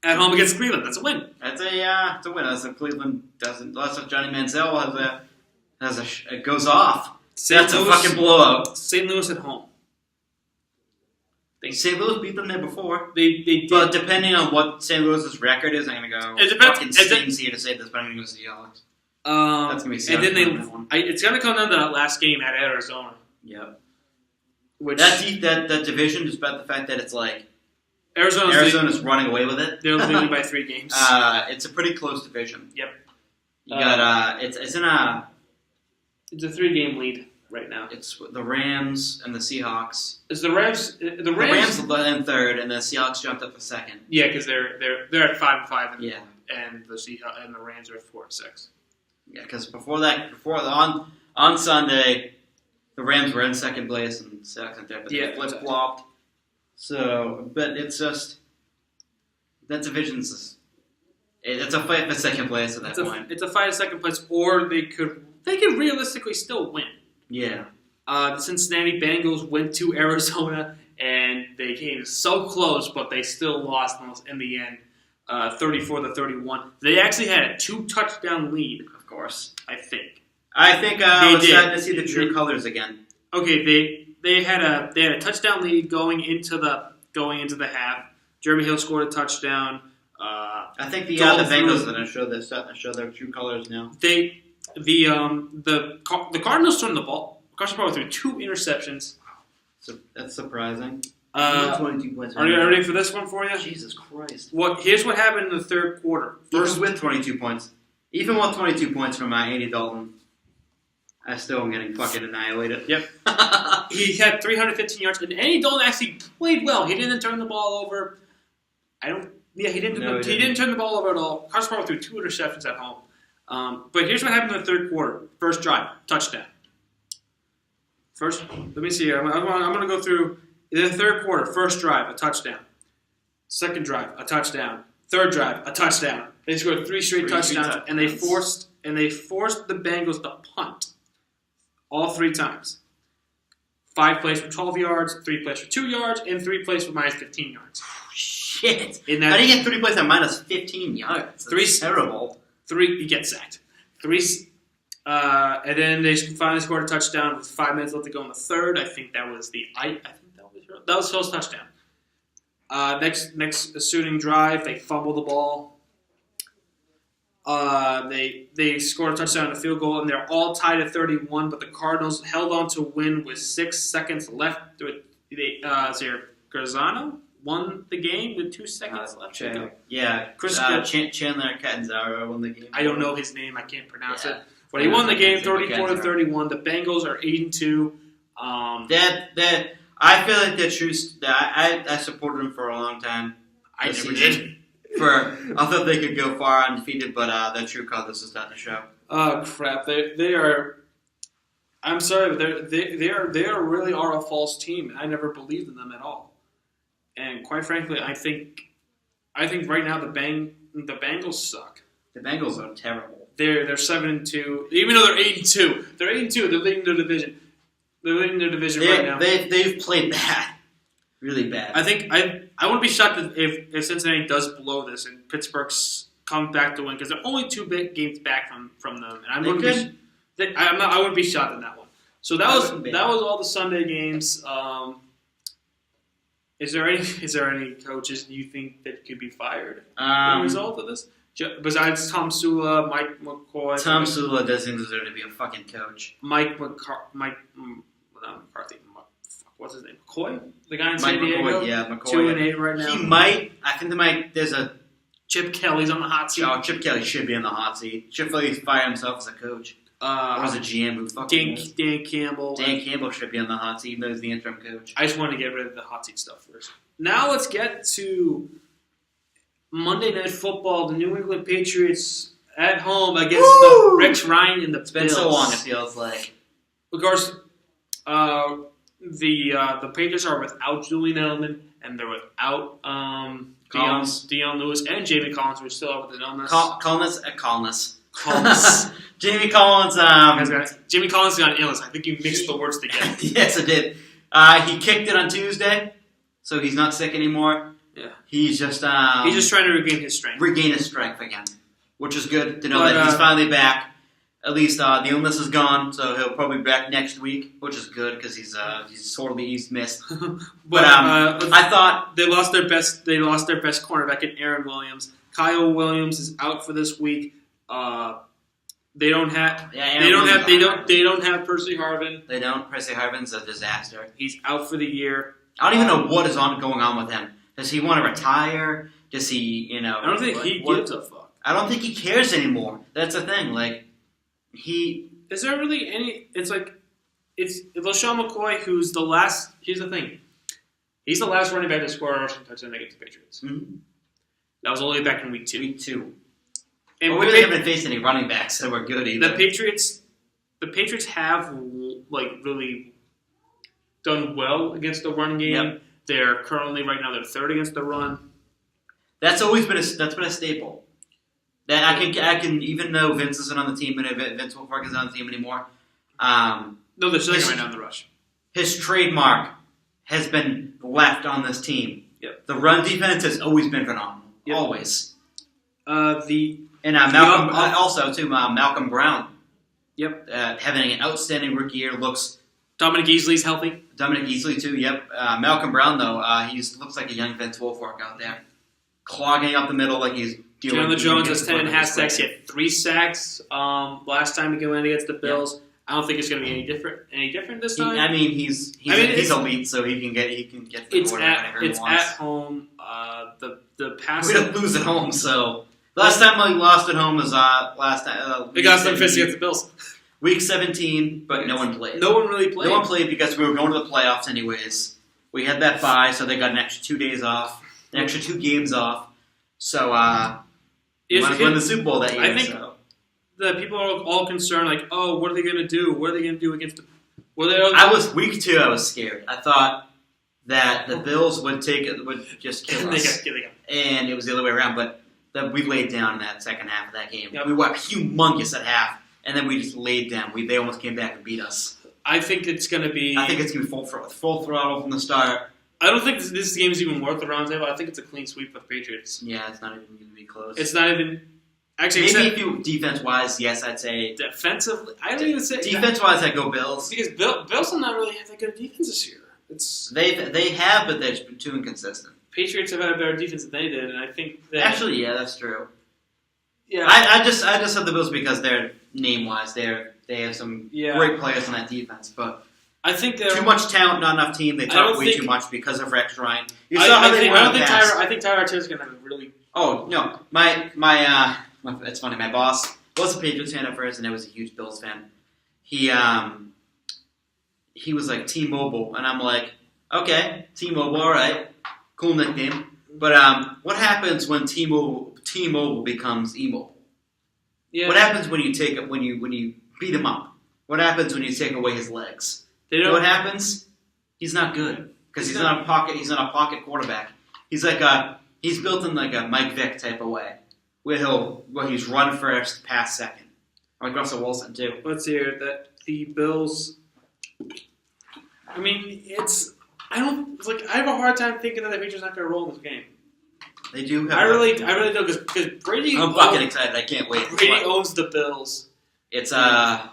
At home against Cleveland. That's a win. It's a win. Unless Cleveland doesn't. Unless Johnny Manziel goes off. That's a fucking blowout. St. Louis at home. St. Louis beat them there before. They did. But depending on what St. Louis's record is, I'm going to go. It depends. Fucking stings here to say this, but I'm going to go Seahawks. That's going to be Seahawks. And then it's going to come down to that last game at Arizona. Yep. Which that division, despite the fact that it's like Arizona's running away with it. They're leading by 3 games. It's a pretty close division. Yep. You got it's in a. It's a 3-game lead right now. It's the Rams and the Seahawks. It's the Rams. The Rams in third, and the Seahawks jumped up to second. Yeah, because they're at 5-5. And Yeah. And the Rams are at 4-6. Yeah, because before on Sunday, the Rams were in second place and second there, but they flip-flopped. So, but it's just that division's it's a fight for second place at that point. It's a fight for second place, or they could realistically still win. Yeah. The Cincinnati Bengals went to Arizona, and they came so close, but they still lost in the end, 34-31. They actually had a 2-touchdown lead, Of course. I think. We're starting to see the true colors again. Okay, they had a touchdown lead going into the half. Jeremy Hill scored a touchdown. I think the Bengals are going to show their true colors now. The Cardinals turned the ball. Carson Palmer threw 2 interceptions. So that's surprising. 22 points. Are you ready for this one for you? Jesus Christ! Here's what happened in the third quarter. First with 22 points, even with 22 points from Andy Dalton, I still am getting fucking annihilated. Yep. He had 315 yards, and Andy Dalton actually played well. He didn't turn the ball over. He didn't turn the ball over at all. Carson Palmer threw 2 interceptions at home. But here's what happened in the third quarter. First drive, touchdown. First, let me see here. I'm going to go through the third quarter. First drive, a touchdown. Second drive, a touchdown. Third drive, a touchdown. They scored 3 straight touchdowns, and they forced the Bengals to punt all 3 times. 5 plays for 12 yards, 3 plays for 2 yards, and 3 plays for minus 15 yards. Shit! How do you get 3 plays at minus 15 yards? That's terrible. 3, he gets sacked. 3. And then they finally scored a touchdown with 5 minutes left to go in the third. I think that was Hill's touchdown. Next ensuing drive, they fumbled the ball. They scored a touchdown and a field goal, and they're all tied at 31. But the Cardinals held on to win with 6 seconds left. Garzano won the game with 2 seconds left to go. Yeah, Chandler Catanzaro won the game. I don't know his name. I can't pronounce it. But he won the game 34-31. The Bengals are 8-2. I feel like they're true. I supported them for a long time. I never did. I thought they could go far undefeated, but their true colors is starting to show. Oh crap! They are. I'm sorry, but they really are a false team. I never believed in them at all. And quite frankly, I think right now the Bengals suck. The Bengals are terrible. They're 7-2. Even though they're 8-2, they're 8-2. They're leading their division. Right now. They've played bad, really bad. I think I wouldn't be shocked if Cincinnati does blow this and Pittsburgh comes back to win because they're only 2 big games back from them. And I wouldn't be shocked in that one. So that was all the Sunday games. Is there any coaches you think that could be fired as a result of this? Besides Tom Sula, Mike McCoy. Tom Sula doesn't deserve to be a fucking coach. Mike McCarthy. What's his name? McCoy? The guy in San Diego? Yeah, McCoy. 2-8 right now. He might. I think there's a... Chip Kelly's on the hot seat. Oh, Chip Kelly should be on the hot seat. Chip Kelly fired himself as a coach. Or as a GM who fucking Dan Campbell. Dan Campbell should be on the hot seat even though he's the interim coach. I just want to get rid of the hot seat stuff first. Now let's get to Monday Night Football. The New England Patriots at home against the Rex Ryan and the Bills. It's been so long, it feels like. Of course, the Patriots are without Julian Edelman, and they're without Deion Lewis and Jamie Collins, who are still out with an illness. Collins. Jamie Collins. Jamie Collins got an illness. I think you mixed the words together. Yes, I did. He kicked it on Tuesday, so he's not sick anymore. Yeah. He's just trying to regain his strength. Again, which is good to know that he's finally back. At least the illness is gone, so he'll probably be back next week, which is good because he's missed. But I thought they lost their best cornerback in Aaron Williams. Kyle Williams is out for this week. They don't have Percy Harvin. They don't. Percy Harvin's a disaster. He's out for the year. I don't even know what is going on with him. Does he want to retire? Does he, I don't think he gives a fuck. I don't think he cares anymore. That's the thing. Like, is there really any? It's LaShawn McCoy who's the last. Here's the thing. He's the last running back to score a rushing touchdown against the Patriots. Mm-hmm. That was only back in week 2. And we really haven't faced any running backs that were good either. The Patriots the Patriots have really done well against the run game. Yep. They're currently right now they're third against the run. That's always been a staple. That I can even though Vince isn't on the team and Vince Wilfork isn't on the team anymore. No, they're second right now in the rush. His trademark has been left on this team. Yep. The run defense has always been phenomenal. Yep. Always. Malcolm Brown. Yep. Having an outstanding rookie year. Dominic Easley's healthy. Dominic Easley too. Yep. Malcolm Brown though, he looks like a young Vince Wilfork out there, clogging up the middle like he's. Chandler Jones has 10.5 sacks. He had 3 sacks last time he went against the Bills. Yep. I don't think it's going to be any different this time. He's elite, so he can get the quarterback whenever he wants. It's at home. The pass. We don't lose at home, so last time we lost at home was last time. We got some fists against the Bills. Week 17, but no one played. No one really played. No one played because we were going to the playoffs anyways. We had that bye, so they got an extra 2 days off, an extra 2 games off. So we wanted to win the Super Bowl that year. I think the people are all concerned, like, oh, what are they going to do? What are they going to do against the? Week 2. I was scared. I thought that the Bills would just kill us, and it was the other way around. But we laid down in that second half of that game. Yep. We were humongous at half. And then we just laid down. They almost came back and beat us. I think it's going to be... full throttle from the start. I don't think this game is even worth the round table. I think it's a clean sweep for the Patriots. Yeah, it's not even going to be close. It's not even... Actually, maybe if you defense-wise, yes, I'd say... Defensively? I don't even say... Defense-wise, I'd go Bills. Because Bills do not really have that good defense this year. They have, but they're too inconsistent. Patriots have had a better defense than they did, and I think that... Actually, yeah, that's true. Yeah. I just said the Bills because they're name-wise, they have some great players on that defense, but I think they're too much talent, not enough team. They talk way too much because of Rex Ryan. You saw how they were in the past. I think Tyler Taylor's gonna have a really. Oh no, it's funny. My boss was a Patriots fan at first, and I was a huge Bills fan. He was like T-Mobile, and I'm like, okay, T-Mobile, all right, cool nickname. But what happens when T-Mobile becomes E-Mobile? Yeah. What happens when you beat him up? What happens when you take away his legs? You know what happens? He's not good because he's not a pocket quarterback. He's built in like a Mike Vick type of way, where he's run first, pass second, like Russell Wilson too. Let's hear that the Bills. I mean, I have a hard time thinking that the Patriots not going to roll in this game. They do. I really do because Brady. I'm fucking excited. I can't wait. Brady owns the Bills. It's God,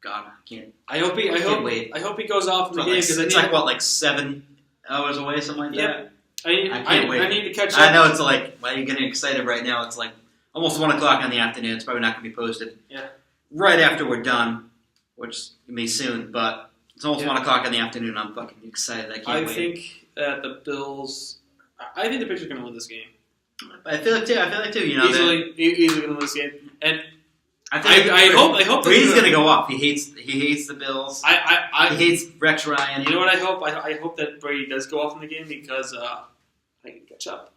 I can't. I hope he goes off in the game because it's like 7 hours away, something like that. I can't wait. I need to catch up. I know it's like, why are you getting excited right now? It's like almost 1 o'clock in the afternoon. It's probably not going to be posted. Yeah. Right after we're done, which may be soon, but it's almost 1 o'clock in the afternoon. I'm fucking excited. I can't wait. I think that the Bills. I think the Patriots are going to win this game. I feel like too. You know, easily going to win this game, and I hope Brady's going to go up. He hates the Bills. He hates Rex Ryan. You know what I hope? I hope that Brady does go off in the game because I need to catch up.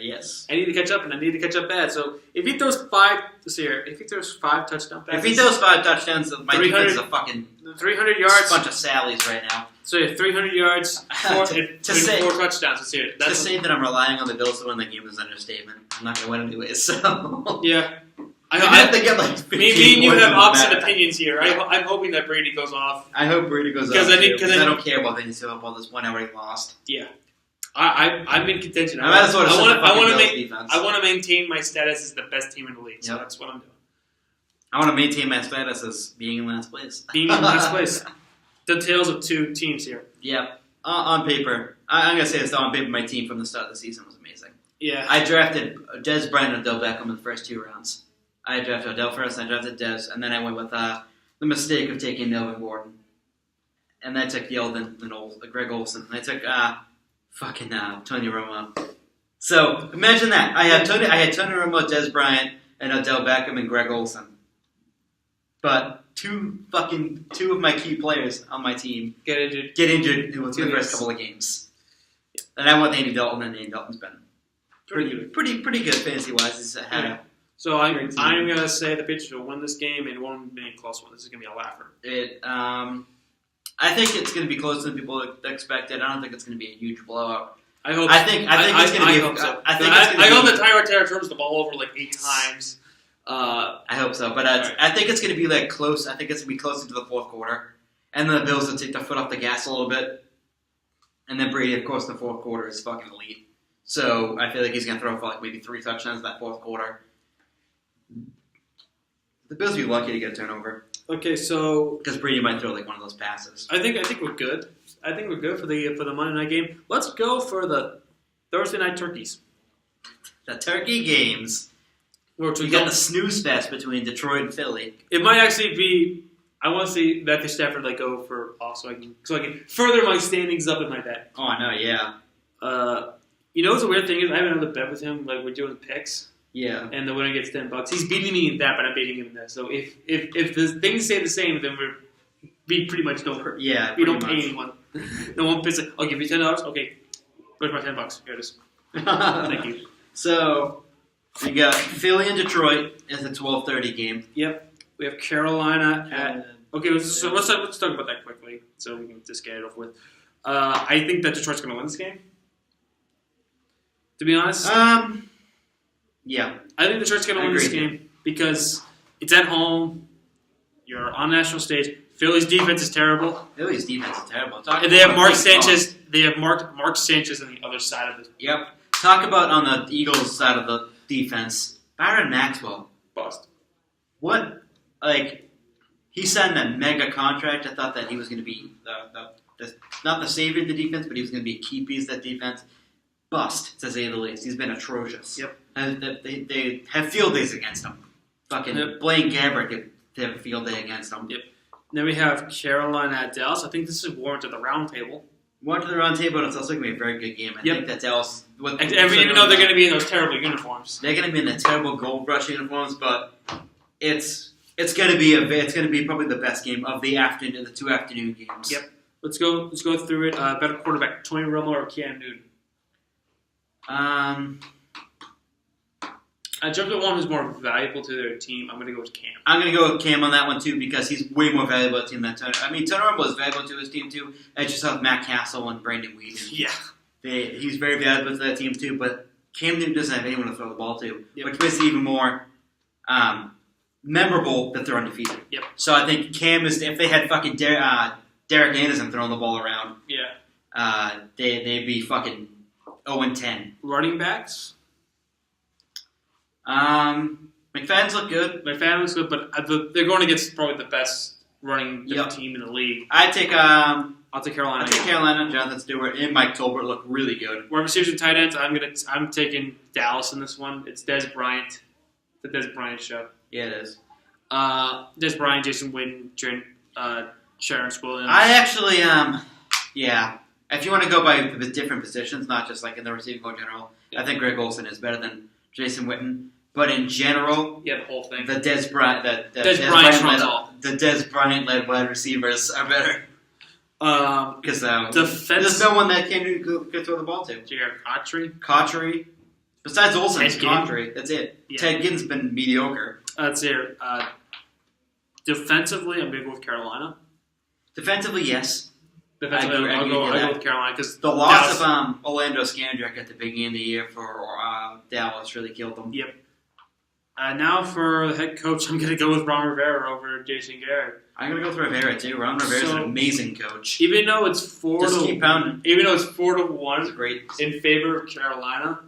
Yes. I need to catch up, and I need to catch up bad. So if he throws 5 this year, if he throws 5 touchdown passes, if he throws 5 touchdowns, my defense is a fucking 300 yards, bunch of Sallies right now. So you have 300 yards, 4 touchdowns this year. To say that I'm relying on the Bills to win the game is an understatement. I'm not going to win anyways. So yeah. I have to get like 15 me and you have opposite opinions here. I'm hoping that Brady goes off. I hope Brady goes off because I don't care about Vince Wilfork. This 1 hour he lost. Yeah. I'm in contention. I want to maintain my status as the best team in the league. So that's what I'm doing. I want to maintain my status as being in last place. Being in last place. The tales of 2 teams here. Yeah. On paper, I'm going to say this, on paper, my team from the start of the season was amazing. Yeah. I drafted Dez Bryant and Odell Beckham in the first 2 rounds. I drafted Odell first, I drafted Dez, and then I went with the mistake of taking Melvin Gordon. And then I took Greg Olsen. And I took Tony Romo. So imagine that. I had Tony Romo, Dez Bryant, and Odell Beckham and Greg Olsen. But 2 of my key players on my team get injured in the first couple of games. And I went Andy Dalton, and Andy Dalton's been pretty good fantasy wise. He's had So Great team. I'm going to say the Patriots will win this game, and it won't be a close one. This is going to be a laugher. I think it's going to be closer than people expected. I don't think it's going to be a huge blowout. I hope. I think it's going to be. Hope so. I hope that Tyrod Taylor turns the ball over like 8 times. I hope so, but Right. I think it's going to be like close. I think it's going to be closer to the fourth quarter, and then the Bills will take their foot off the gas a little bit, and then Brady, of course, the fourth quarter is fucking elite. So I feel like he's going to throw for like maybe 3 touchdowns in that fourth quarter. The Bills will be lucky to get a turnover Okay, so because Brady might throw like one of those passes. I think we're good. I think we're good for the Monday night game. Let's go for the Thursday night turkeys. The turkey games. Which We got the snooze fest between Detroit and Philly. It might actually be. I want to see Matthew Stafford go for so I can further my standings up in my bet. Oh, I know, yeah. You know what's the weird thing is I have another bet with him. Like we're doing picks, Yeah. and the winner gets $10. He's beating me in that, but I'm beating him in that. So if the things stay the same, then we pretty much don't hurt. Yeah, We don't pretty pay anyone. No one pays it. I'll give you $10. Okay, where's my $10? Here it is. much. Thank you. So, we got Philly and Detroit as a 12:30 game. Yep. We have Carolina at. Okay, let's talk about that quickly so we can just get it over with. I think that Detroit's going to win this game. To be honest, Yeah. I think Detroit's going to I win this agree. game because it's at home. You're on national stage. Philly's defense is terrible, Philly's defense is terrible. and they have Mark Sanchez. They have Mark Sanchez on the other side of the Yep. Talk about on the Eagles side of the defense. Byron Maxwell. bust. What? Like, he signed that mega contract. I thought that he was going to be not the savior of the defense, but he was going to be a key piece of that defense. Bust, to say the least. He's been atrocious. Yep. And they have field days against him. Fucking Yep. Blaine Gabbert they have a field day against him. Yep. Then we have Carolina at Dallas. I think this is warranted the round table. One to the round table, and it's also going to be a very good game. I Yep. think that Dallas... Even though they're going to be in those terrible uniforms. They're going to be in the terrible gold rush uniforms, but it's going to be probably the best game of the afternoon, the 2 afternoon games. Yep. Let's go through it. Better quarterback, Tony Romo or Cam Newton? In terms of one who's more valuable to their team, I'm going to go with Cam. I'm going to go with Cam on that one too because he's way more valuable to the team than Tony. I mean, Tony Romo is valuable to his team too. I just have Matt Castle and Brandon Whedon. Yeah. He's very valuable to that team too, but Cam Newton doesn't have anyone to throw the ball to, Yep. which makes it even more memorable that they're undefeated. Yep. So I think Cam is, if they had fucking Derek Anderson throwing the ball around, Yeah. they'd be fucking 0-10. Running backs? McFadden's look good. My family's good, but they're going against probably the best running Yep. team in the league. I'll take Carolina. Carolina. Jonathan Stewart and Mike Tolbert look really good. Wide receivers and tight ends, I'm taking Dallas in this one. It's Des Bryant. The Des Bryant show. Yeah, it is. Des Bryant, Jason Witten, Sharon Williams. I actually, yeah. If you want to go by the different positions, not just like in the receiving in general, I think Greg Olsen is better than Jason Witten. But in general, Yeah, the whole thing. the Des Bryant led wide receivers are better because Defense. there's no one that can throw the ball to. Jared Autry. Cotchery, besides Olsen, Ted Ginn. Cotchery. That's it. Yeah. Ted Ginn's been mediocre. That's it. Defensively, I'm going to go with Carolina. Defensively, yes. Defensively, I I'll agree go with that. with Carolina because The loss of Orlando Scandrick at the beginning of the year for Dallas really killed them. Yep. Now for the head coach, I'm going to go with Ron Rivera over Jason Garrett. I'm gonna go with Rivera too. Ron Rivera's an amazing coach. Even though it's Keep pounding. Even though it's He's 4-1 great. in favor of Carolina,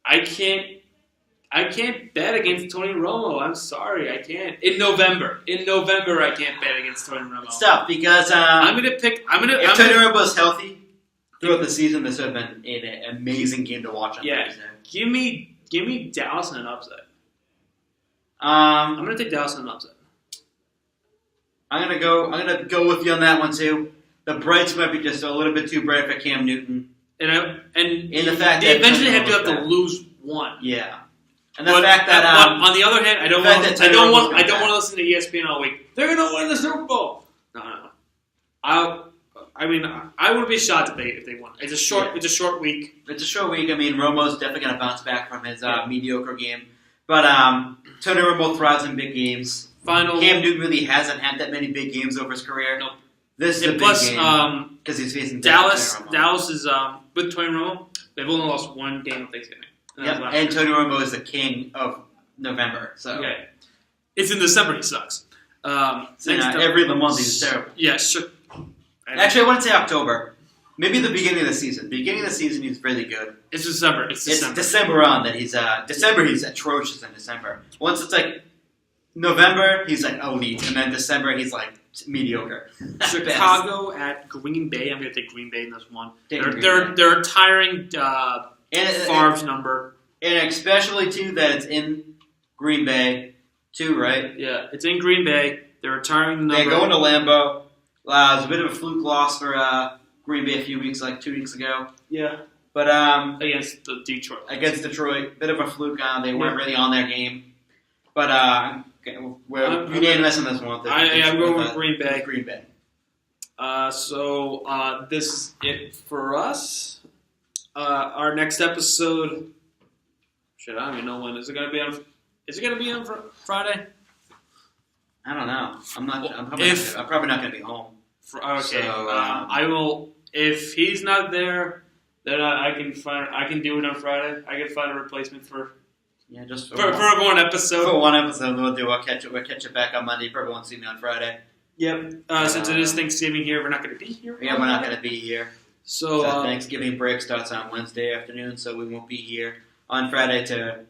I can't bet against Tony Romo. I'm sorry, I can't. In November, I can't bet against Tony Romo. It's tough because if Tony Romo was healthy throughout the season, this would have been an amazing game to watch on Thursday. Give me Dallas in an upset. I'm I'm gonna take Dallas in an upset. gonna go with you on that one too. The Brights might be just a little bit too bright for Cam Newton. And In the fact they that eventually Tony have to Romo's lose one. Yeah. And the But fact that on the other hand, I don't the fact want that Tony Romo's I don't gonna want to listen to ESPN all week. They're gonna win the Super Bowl. No. I wouldn't be shocked if they won. It's a short week. it's a short week. I mean, Romo's definitely going to bounce back from his mediocre game. But Tony Romo thrives in big games. Final. Cam Newton really hasn't had that many big games over his career. Nope. This is a big Plus, game because he's facing Dallas. Tony Romo. Dallas is with Tony Romo. They've only lost one game on Thanksgiving. Yep. And Tony Romo is the king of November. So okay, it's in December. He sucks. Every other month he's terrible. Yeah, sure. Actually, I wouldn't say October. Maybe the beginning of the season. Beginning of the season, he's really good. It's December. It's December on that he's December. He's atrocious in December. Once it's like November, he's like elite, and then December he's like mediocre. Chicago at Green Bay. I'm going to take Green Bay in this one. Take They're retiring Favre's number. And especially too that it's in Green Bay too, right? Yeah, it's in Green Bay. They're retiring the number. They're going to Lambeau. It was a bit of a fluke loss for Green Bay a few weeks, like 2 weeks ago. Yeah. But against the Detroit. Against Detroit, bit of a fluke. They weren't really on their game. But we're unanimous on this one. I'm going with Green Bay. Green Bay. So this is it for us. Our next episode. Shit, I don't even know when. Is it going to be on? Is it going to be on Friday? I don't know. I'm probably not going to be home. Okay. So, I will. If he's not there, then I can do it on Friday. I can find a replacement for just for one episode. For one episode, we'll catch it back on Monday. Probably won't see me on Friday. Yep. Since it is Thanksgiving here, we're not going to be here. Yeah, we're not going to be here. So Thanksgiving break starts on Wednesday afternoon, so we won't be here on Friday to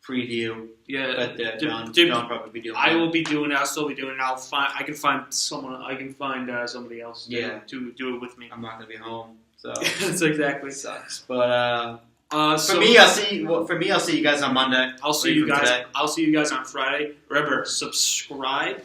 preview. Yeah, but John probably be doing. I will be doing it. I'll still be doing it. I can find someone. I can find somebody else. To do it with me. I'm not going to be home, so that's exactly sucks. But for me, I'll see you guys on Monday. I'll see you guys on Friday. Remember, subscribe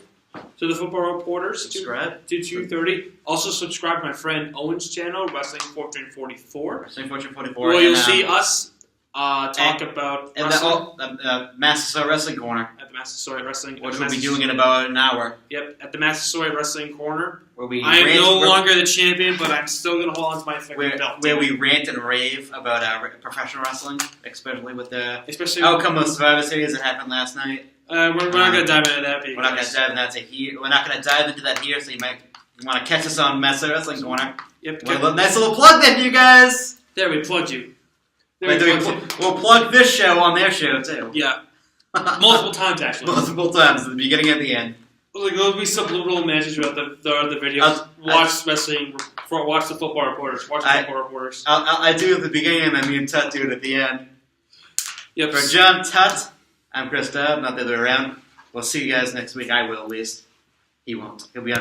to the Football Reporters. Subscribe to 2:30. Also subscribe to my friend Owen's channel, Wrestling Fortune 44. Wrestling Fortune 44. Where you'll see us talk about wrestling. Massasoit Wrestling Corner. At the Massasoit Wrestling. Which we'll be doing in about an hour. Yep, at the Massasoit Wrestling Corner. I am no longer the champion, but I'm still going to hold on to my belt. Where we rant and rave about professional wrestling, especially with the outcome of Survivor Series that happened last night. We're not going to dive into that. We're not going to dive into that here. We're not going to dive into that here. So you might want to catch us on Massasoit Wrestling Corner. Yep. Nice little plug there, you guys. There, we plugged you. We'll plug this show on their show too. Yeah, multiple times actually. Multiple times at the beginning and the end. Like, there'll be subliminal messages throughout the videos. Watch wrestling. Watch the Football Reporters. Watch the Football Reporters. I do at the beginning, and then me and Tut do it at the end. Yep. For John Tut, I'm Chris Tubb. Not the other way around. We'll see you guys next week. I will, at least. He won't. He'll be on.